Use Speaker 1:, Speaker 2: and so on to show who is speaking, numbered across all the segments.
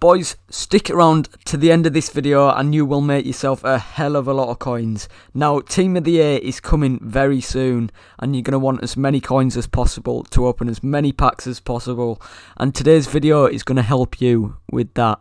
Speaker 1: Boys, stick around to the end of this video and you will make yourself a hell of a lot of coins. Now, Team of the Year is coming very soon and you're going to want as many coins as possible to open as many packs as possible. And today's video is going to help you with that.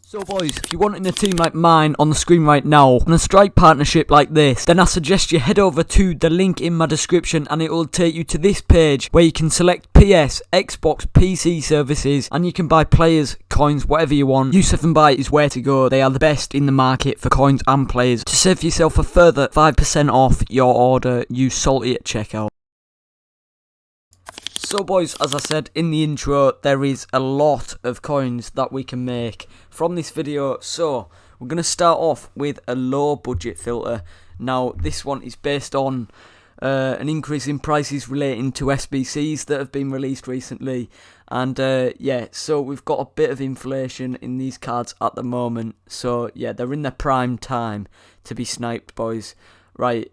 Speaker 1: So boys, if you're wanting a team like mine on the screen right now, on a strike partnership like this, then I suggest you head over to the link in my description and it will take you to this page where you can select PS, Xbox, PC services and you can buy players, coins, whatever you want. Yusuf and Buy is where to go. They are the best in the market for coins and players. To save yourself a further 5% off your order, use Saulty at checkout. So boys, as I said in the intro, there is a lot of coins that we can make from this video. So we're going to start off with a low budget filter. Now this one is based on an increase in prices relating to SBCs that have been released recently. And yeah, so we've got a bit of inflation in these cards at the moment. So yeah, they're in their prime time to be sniped, boys. Right,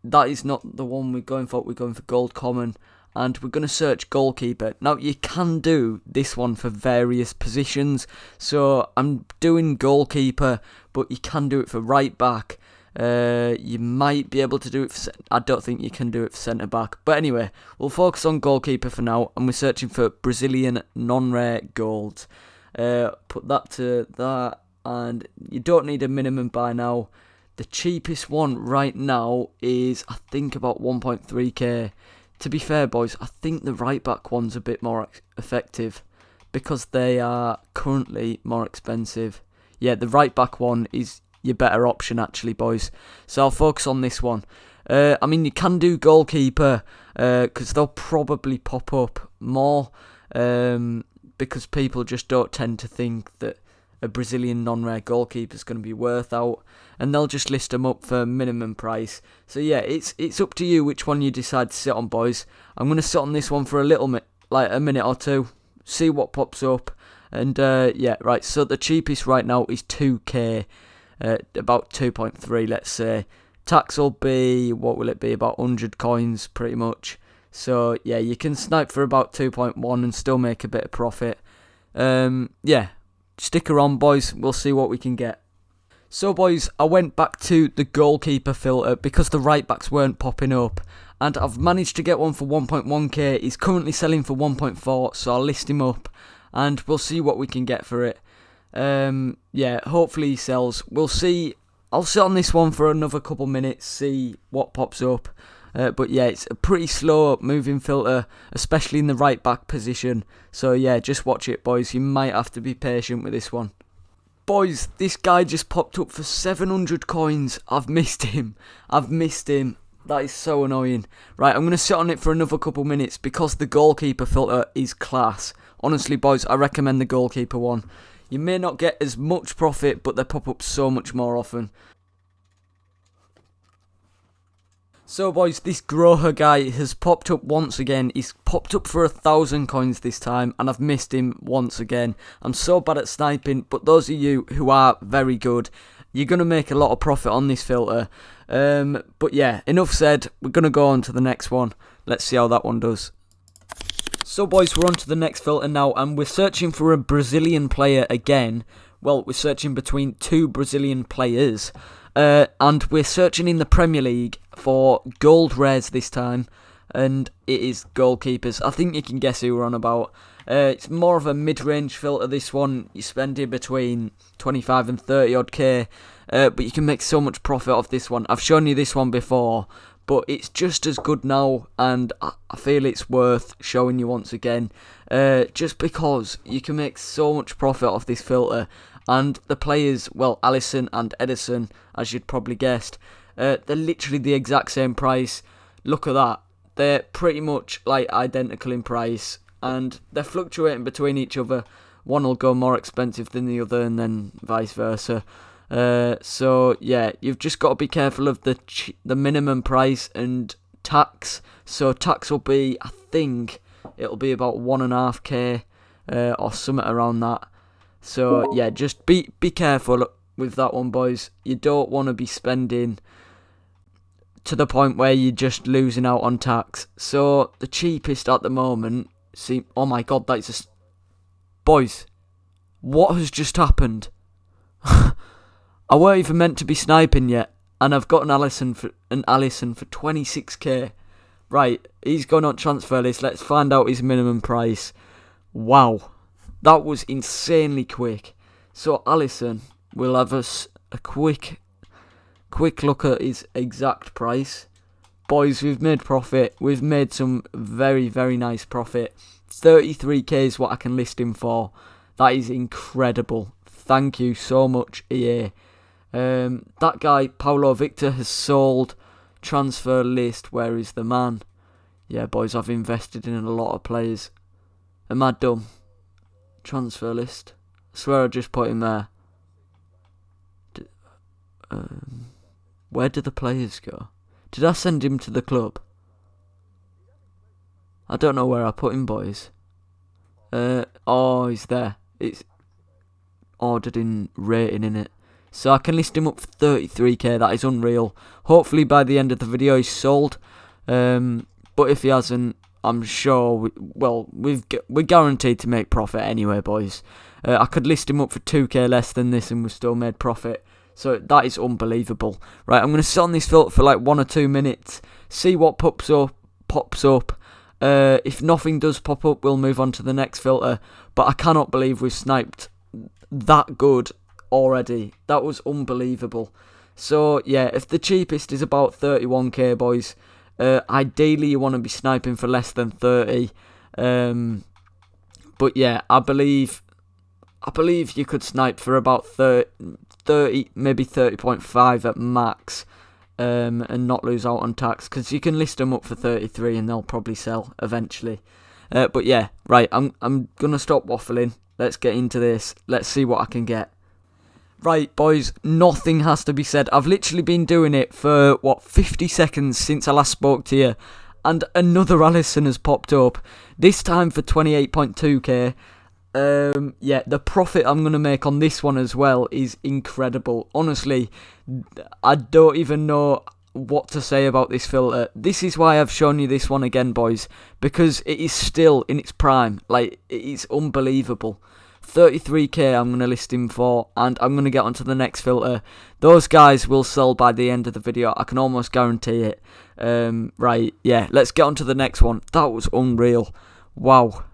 Speaker 1: that is not the one we're going for. We're going for gold common. And we're going to search goalkeeper. Now, you can do this one for various positions. So, I'm doing goalkeeper, but you can do it for right back. You might be able to do it for... I don't think you can do it for centre back. But anyway, we'll focus on goalkeeper for now. And we're searching for Brazilian non-rare gold. Put that to that. And you don't need a minimum by now. The cheapest one right now is, I think, about 1.3k. To be fair, boys, I think the right-back one's a bit more effective because they are currently more expensive. Yeah, the right-back one is your better option, actually, boys. So I'll focus on this one. I mean, you can do goalkeeper because they'll probably pop up more because people just don't tend to think that a Brazilian non-rare goalkeeper is going to be worth out, and they'll just list them up for minimum price. So yeah, it's up to you which one you decide to sit on, boys. I'm going to sit on this one for a little bit, like a minute or two, see what pops up, and yeah, right. So the cheapest right now is 2k, about 2.3, let's say. Tax will be, what will it be? About 100 coins, pretty much. So yeah, you can snipe for about 2.1 and still make a bit of profit. Yeah. Stick around, boys, we'll see what we can get. So boys, I went back to the goalkeeper filter because the right backs weren't popping up. And I've managed to get one for 1.1k. He's currently selling for 1.4, so I'll list him up. And we'll see what we can get for it. Yeah, hopefully he sells. We'll see. I'll sit on this one for another couple minutes, see what pops up. But yeah, it's a pretty slow moving filter, especially in the right back position. So yeah, just watch it, boys. You might have to be patient with this one. Boys, this guy just popped up for 700 coins. I've missed him. That is so annoying. Right, I'm going to sit on it for another couple minutes because the goalkeeper filter is class. Honestly, boys, I recommend the goalkeeper one. You may not get as much profit, but they pop up so much more often. So boys, this Groher guy has popped up once again. He's popped up for 1,000 coins this time, and I've missed him once again. I'm so bad at sniping, but those of you who are very good, you're going to make a lot of profit on this filter. But yeah, enough said. We're going to go on to the next one. Let's see how that one does. So boys, we're on to the next filter now, and we're searching for a Brazilian player again. Well, we're searching between two Brazilian players. And we're searching in the Premier League for gold rares this time, and it is goalkeepers. I think you can guess who we're on about. It's more of a mid-range filter, this one. You spend it between 25 and 30 odd k, but you can make so much profit off this one. I've shown you this one before, but it's just as good now, and I feel it's worth showing you once again, just because you can make so much profit off this filter. And the players, well, Alisson and Edison, as you'd probably guessed, they're literally the exact same price. Look at that. They're pretty much like identical in price, and they're fluctuating between each other. One will go more expensive than the other, and then vice versa. So yeah, you've just got to be careful of the minimum price and tax. So tax will be, I think, it'll be about 1.5k or something around that. So yeah, just be careful with that one, boys. You don't want to be spending to the point where you're just losing out on tax. So the cheapest at the moment, see, oh my god, that's boys, What has just happened? I weren't even meant to be sniping yet, and I've got an Alisson for 26k. Right, he's gone on transfer list. Let's find out his minimum price. Wow, that was insanely quick. So Alisson will have us a quick look at his exact price. Boys, we've made profit. We've made some very, very nice profit. 33k is what I can list him for. That is incredible. Thank you so much, EA. That guy, Paulo Victor, has sold. Transfer list, where is the man? Yeah, boys, I've invested in a lot of players. Am I dumb? Transfer list. I swear I just put him there. Where do the players go? Did I send him to the club? I don't know where I put him, boys. Oh, he's there. It's ordered in rating, innit? So I can list him up for 33k. That is unreal. Hopefully by the end of the video he's sold. But if he hasn't, I'm sure we're guaranteed to make profit anyway, boys. I could list him up for 2k less than this and we've still made profit. So that is unbelievable. Right, I'm going to sit on this filter for like 1 or 2 minutes, see what pops up. If nothing does pop up, we'll move on to the next filter. But I cannot believe we've sniped that good already. That was unbelievable. So yeah, if the cheapest is about 31k, boys, ideally you want to be sniping for less than 30. But yeah, I believe you could snipe for about 30, maybe 30.5 at max, and not lose out on tax, because you can list them up for 33 and they'll probably sell eventually. But yeah, right, I'm gonna stop waffling. Let's get into this. Let's see what I can get. Right, boys, nothing has to be said. I've literally been doing it for, 50 seconds since I last spoke to you. And another Alisson has popped up. This time for 28.2k. Yeah, the profit I'm going to make on this one as well is incredible. Honestly, I don't even know what to say about this filter. This is why I've shown you this one again, boys. Because it is still in its prime. Like, it is unbelievable. 33k I'm going to list him for, and I'm going to get onto the next filter. Those guys will sell by the end of the video, I can almost guarantee it. Right, yeah, let's get onto the next one. That was unreal. Wow.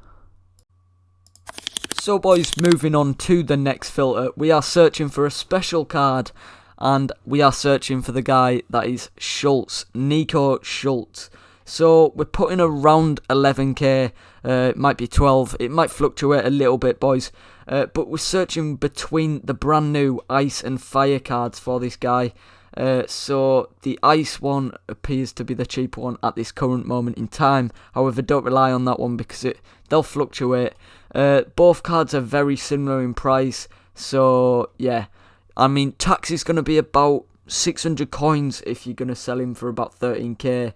Speaker 1: So boys, moving on to the next filter, we are searching for a special card, and we are searching for the guy that is Schultz, Nico Schultz. So we're putting around 11k, it might be 12, it might fluctuate a little bit, boys. But we're searching between the brand new Ice and Fire cards for this guy. So the Ice one appears to be the cheaper one at this current moment in time. However, don't rely on that one because they'll fluctuate. Both cards are very similar in price. So yeah, I mean, tax is going to be about 600 coins if you're going to sell him for about 13k.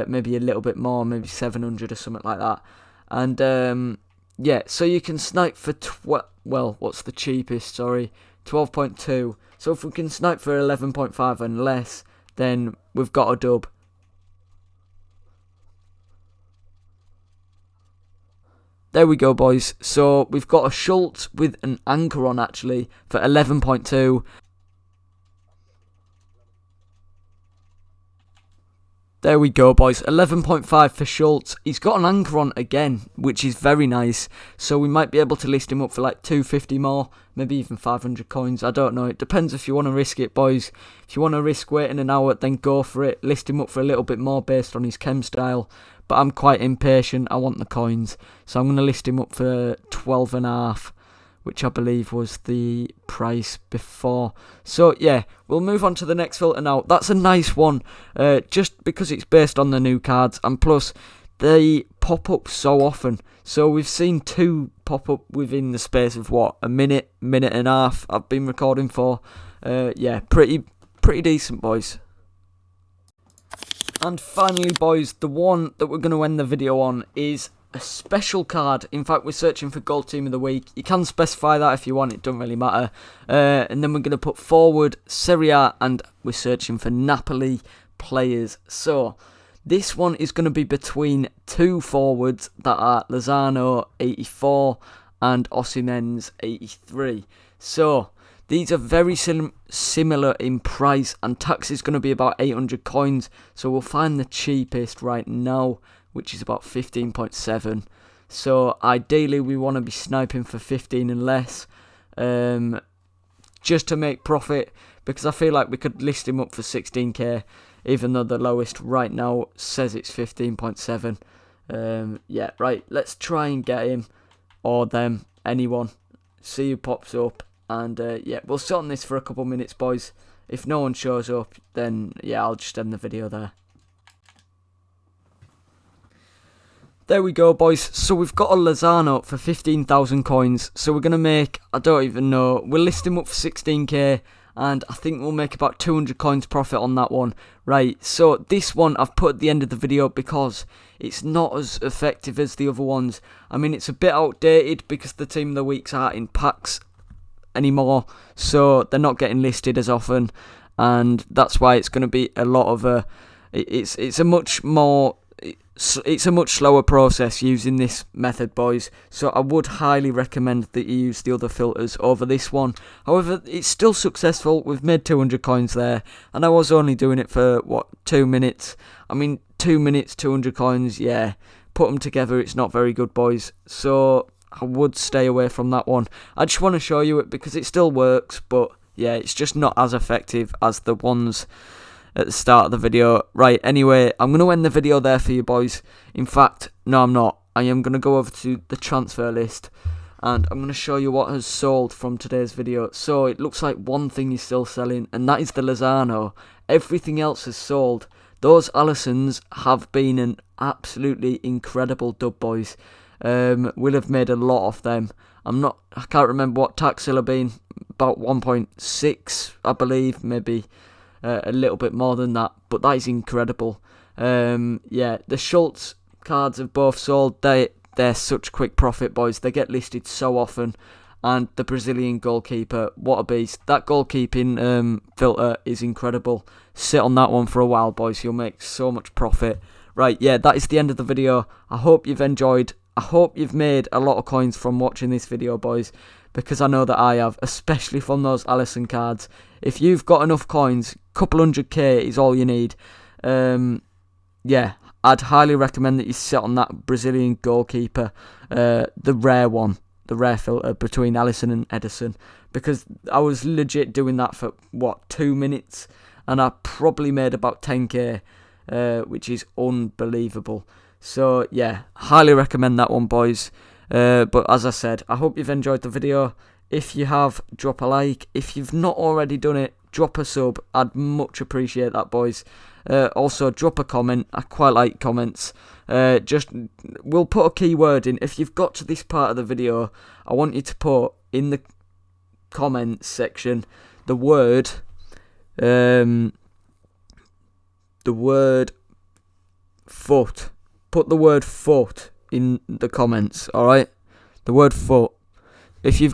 Speaker 1: Maybe a little bit more, maybe 700 or something like that. And yeah, so you can snipe for what's the cheapest? Sorry, 12.2. So if we can snipe for 11.5 and less, then we've got a dub. There we go, boys. So we've got a Schultz with an anchor on actually for 11.2. There we go, boys. 11.5 for Schultz. He's got an anchor on again, which is very nice. So we might be able to list him up for like 250 more, maybe even 500 coins. I don't know. It depends if you want to risk it, boys. If you want to risk waiting an hour, then go for it. List him up for a little bit more based on his chem style. But I'm quite impatient. I want the coins. So I'm going to list him up for 12.5. Which I believe was the price before. So yeah, we'll move on to the next filter now. That's a nice one, just because it's based on the new cards, and plus they pop up so often. So we've seen 2 pop up within the space of a minute and a half I've been recording for. Yeah, pretty decent, boys. And finally, boys, the one that we're going to end the video on is a special card. In fact, we're searching for Gold Team of the Week. You can specify that if you want, it doesn't really matter. And then we're going to put forward Serie A, and we're searching for Napoli players. So this one is going to be between 2 forwards that are Lozano 84 and Osimhen's 83. So these are very similar in price, and tax is going to be about 800 coins. So we'll find the cheapest right now, which is about 15.7. So ideally we want to be sniping for 15 and less, just to make profit, because I feel like we could list him up for 16k, even though the lowest right now says it's 15.7. Yeah, right, let's try and get him, or them, anyone, see who pops up, and yeah, we'll sit on this for a couple minutes, boys. If no one shows up, then yeah, I'll just end the video there. There we go, boys. So we've got a Lozano for 15,000 coins. So we're going to make, I don't even know, we'll list him up for 16k, and I think we'll make about 200 coins profit on that one. Right, so this one I've put at the end of the video because it's not as effective as the other ones. I mean, it's a bit outdated because the team of the weeks aren't in packs anymore, so they're not getting listed as often, and that's why it's going to be a lot of a, it's a much slower process using this method, boys. So I would highly recommend that you use the other filters over this one. However, it's still successful. We've made 200 coins there, and I was only doing it for what, 2 minutes. I mean, 2 minutes, 200 coins, yeah, put them together, it's not very good, boys. So I would stay away from that one. I just want to show you it because it still works, but yeah, it's just not as effective as the ones at the start of the video. Right, anyway, I'm going to end the video there for you, boys. In fact, no, I'm not. I am going to go over to the transfer list, and I'm going to show you what has sold from today's video. So it looks like one thing is still selling, and that is the Lozano. Everything else has sold. Those Alissons have been an absolutely incredible dub, boys. We'll have made a lot of them. I can't remember what tax will have been. About 1.6, I believe, maybe. A little bit more than that, but that is incredible. Yeah, the Schultz cards have both sold. They're such quick profit, boys. They get listed so often. And the Brazilian goalkeeper, what a beast. That goalkeeping filter is incredible. Sit on that one for a while, boys. You'll make so much profit. Right, yeah, that is the end of the video. I hope you've enjoyed. I hope you've made a lot of coins from watching this video, boys, because I know that I have, especially from those Alisson cards. If you've got enough coins, couple 100k is all you need. Yeah, I'd highly recommend that you sit on that Brazilian goalkeeper, the rare one, the rare filter between Alisson and Ederson, because I was legit doing that for, what, 2 minutes, and I probably made about 10k, which is unbelievable. So, yeah, highly recommend that one, boys. But as I said, I hope you've enjoyed the video. If you have, drop a like. If you've not already done it, drop a sub. I'd much appreciate that, boys. Also, drop a comment. I quite like comments. We'll put a keyword in. If you've got to this part of the video, I want you to put in the comments section the word FUT. Put the word FUT in the comments, alright? The word FUT. If you've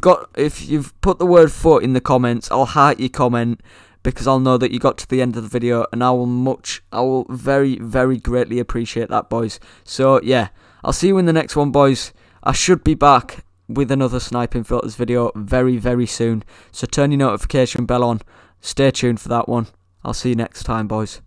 Speaker 1: put the word FUT in the comments, I'll heart your comment, because I'll know that you got to the end of the video, and I will very, very greatly appreciate that, boys. So yeah, I'll see you in the next one, boys. I should be back with another Sniping Filters video very, very soon. So turn your notification bell on. Stay tuned for that one. I'll see you next time, boys.